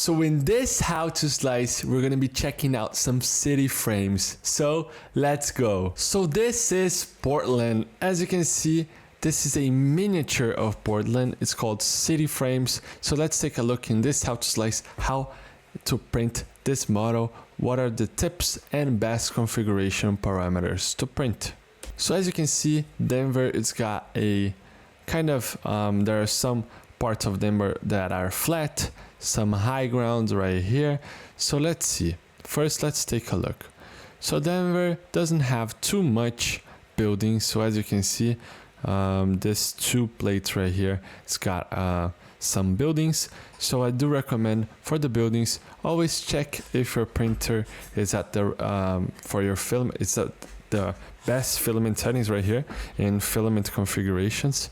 So in this how to slice, we're gonna be checking out some city frames. So let's go. So this is Portland. As you can see, this is a miniature of Portland. It's called city frames. So let's take a look in this how to slice, how to print this model, what are the tips and best configuration parameters to print. So as you can see, Denver, it's got a kind of, there are some parts of Denver that are flat, some high grounds right here. So let's see. First, let's take a look. So Denver doesn't have too much buildings. So as you can see, this two plates right here, it's got some buildings. So I do recommend for the buildings, always check if your printer is at the for your film, it's at the best filament settings right here in filament configurations.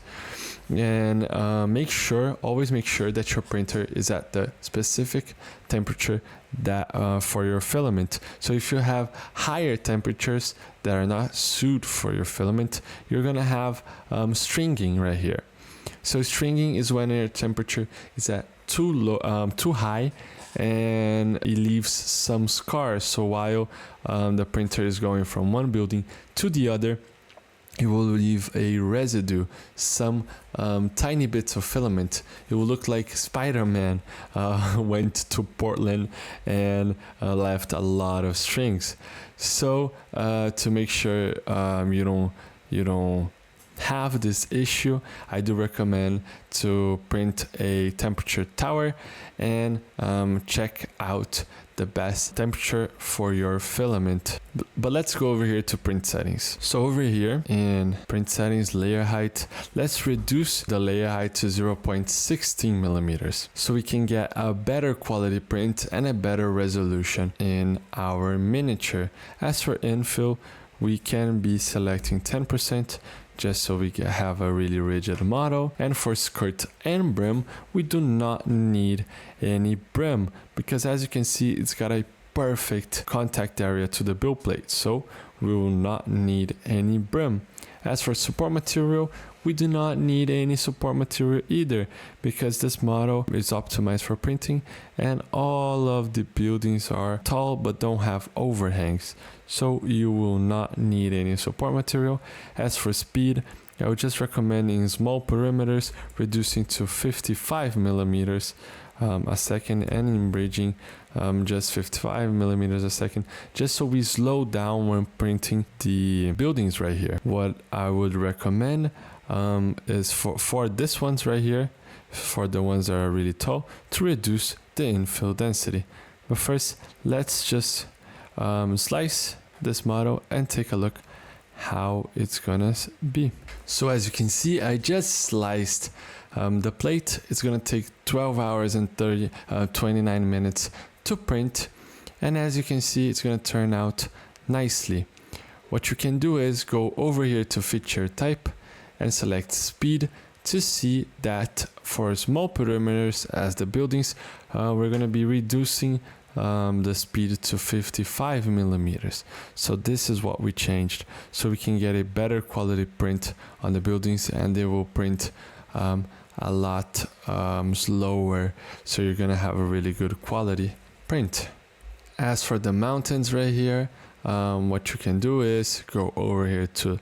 And always make sure that your printer is at the specific temperature that for your filament. So if you have higher temperatures that are not suited for your filament, you're gonna have stringing right here. So stringing is when your temperature is at too low, too high, and it leaves some scars. So while the printer is going from one building to the other, it will leave a residue, some tiny bits of filament. It will look like Spider-Man went to Portland and left a lot of strings. So to make sure you don't have this issue, I do recommend to print a temperature tower and check out the best temperature for your filament. But let's go over here to print settings. So over here in print settings, layer height, let's reduce the layer height to 0.16 millimeters so we can get a better quality print and a better resolution in our miniature. As for infill, we can be selecting 10% just so we can have a really rigid model. And for skirt and brim, we do not need any brim because as you can see, it's got a perfect contact area to the build plate, so we will not need any brim. As for support material, we do not need any support material either because this model is optimized for printing and all of the buildings are tall but don't have overhangs, so you will not need any support material. As for speed, I would just recommend in small perimeters reducing to 55 millimeters a second, and in bridging just 55 millimeters a second, just so we slow down when printing the buildings right here. What I would recommend is for this ones right here, for the ones that are really tall, to reduce the infill density. But first, let's just slice this model and take a look how it's gonna be. So as you can see, I just sliced the plate. It's gonna take 12 hours and 29 minutes to print, and as you can see, it's gonna turn out nicely. What you can do is go over here to feature type and select speed to see that for small perimeters as the buildings, we're gonna be reducing the speed to 55 millimeters. So this is what we changed, so we can get a better quality print on the buildings, and they will print a lot slower, so you're gonna have a really good quality print. As for the mountains right here, what you can do is go over here to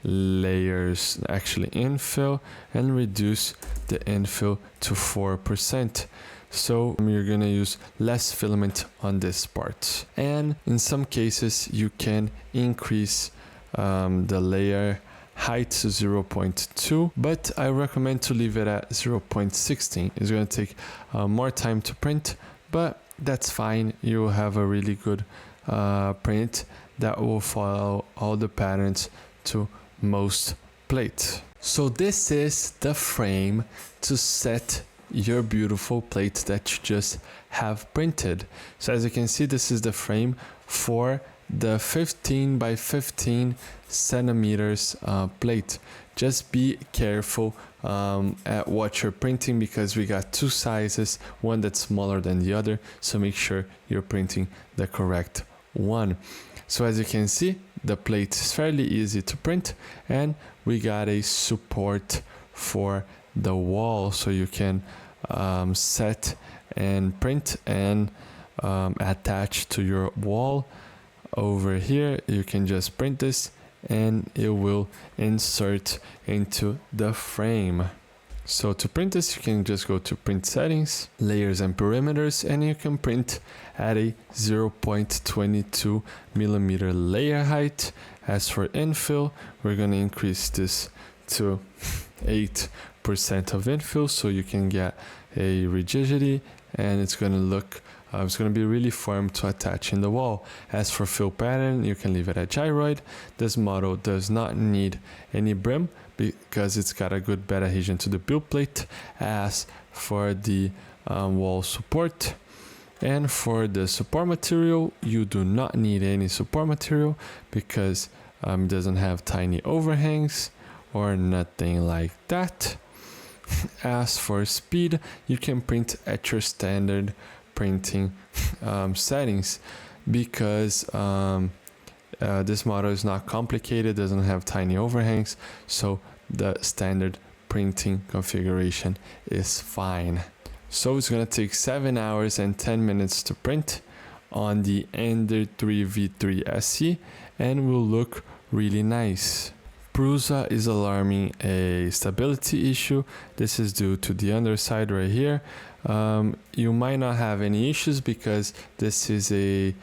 layers, actually infill, and reduce the infill to 4%. So you're gonna use less filament on this part, and in some cases you can increase the layer height to 0.2, but I recommend to leave it at 0.16. It's gonna take more time to print, but that's fine. You will have a really good print that will follow all the patterns to most plates. So this is the frame to set your beautiful plate that you just have printed. So as you can see, this is the frame for the 15 by 15 centimeters plate. Just be careful at what you're printing because we got two sizes, one that's smaller than the other, so make sure you're printing the correct one. So as you can see, the plate is fairly easy to print, and we got a support for the wall, so you can set and print and attach to your wall. Over here you can just print this and it will insert into the frame. So to print this, you can just go to print settings, layers and perimeters, and you can print at a 0.22 millimeter layer height. As for infill, we're going to increase this to 8% of infill so you can get a rigidity, and it's going to look it's going to be really firm to attach in the wall. As for fill pattern, you can leave it at gyroid. This model does not need any brim because it's got a good bed adhesion to the build plate. As for the wall support, and for the support material, you do not need any support material because it doesn't have tiny overhangs or nothing like that. As for speed, you can print at your standard printing settings because this model is not complicated, doesn't have tiny overhangs, so the standard printing configuration is fine. So it's gonna take 7 hours and 10 minutes to print on the Ender 3 V3 SE and will look really nice. Prusa is alarming a stability issue. This is due to the underside right here. You might not have any issues because this is a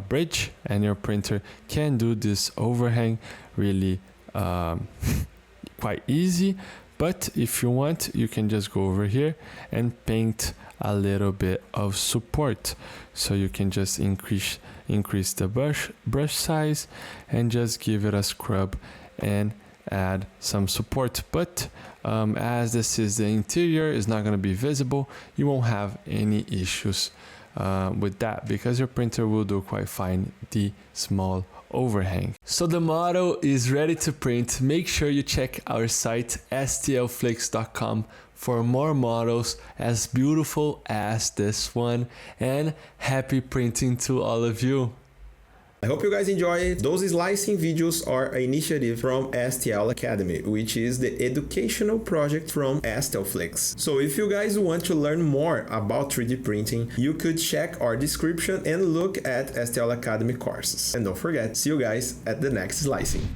bridge and your printer can do this overhang really quite easy. But if you want, you can just go over here and paint a little bit of support. So you can just increase the brush size and just give it a scrub and add some support. But as this is the interior, it's not going to be visible, you won't have any issues with that because your printer will do quite fine the small overhang. So the model is ready to print. Make sure you check our site stlflix.com for more models as beautiful as this one, and happy printing to all of you. I hope you guys enjoy it. Those slicing videos are an initiative from STL Academy, which is the educational project from STL Flix. So if you guys want to learn more about 3D printing, you could check our description and look at STL Academy courses. And don't forget, see you guys at the next slicing.